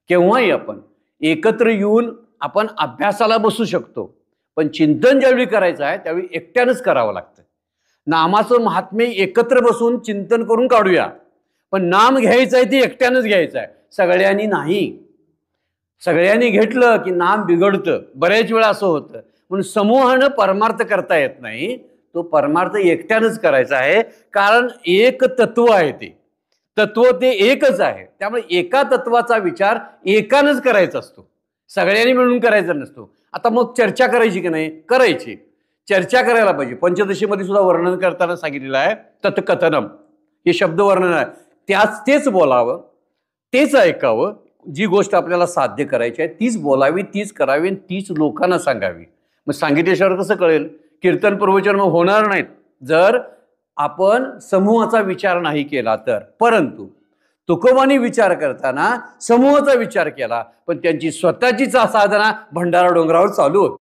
केव्हाही आपण एकत्र येऊन आपण अभ्यासाला बसू शकतो, पण चिंतन ज्यावेळी करायचं आहे त्यावेळी एकट्यानंच करावं लागतं. नामाचं महात्म्य एकत्र बसून चिंतन करून काढूया, पण नाम घ्यायचं आहे ते एकट्यानंच घ्यायचं आहे, सगळ्यांनी नाही. सगळ्यांनी घेतलं की नाम बिघडतं, बऱ्याच वेळा असं होतं. म्हणून समूहानं परमार्थ करता येत नाही, तो परमार्थ एकट्यानंच करायचा आहे. कारण एक तत्व आहे, ते तत्व ते एकच आहे. त्यामुळे एका तत्वाचा विचार एकानंच करायचा असतो, सगळ्यांनी मिळून करायचा नसतो. आता मग चर्चा करायची की नाही? करायची, चर्चा करायला पाहिजे. पंचदशीमध्ये सुद्धा वर्णन करताना सांगितलेलं आहे तत्कथनम, हे शब्द वर्णन आहे. तेच बोलावं, तेच ऐकावं. जी गोष्ट आपल्याला साध्य करायची आहे तीच बोलावी, तीच करावी, तीच लोकांना सांगावी. मग सांगितल्याशिवाय कसं कळेल? कीर्तन प्रवचन मग होणार नाहीत जर आपण समूहाचा विचार नाही केला तर. परंतु तुकोबांनी विचार करताना समूहाचा विचार केला, पण त्यांची स्वतःचीच साधना भंडारा डोंगरावर चालू होती.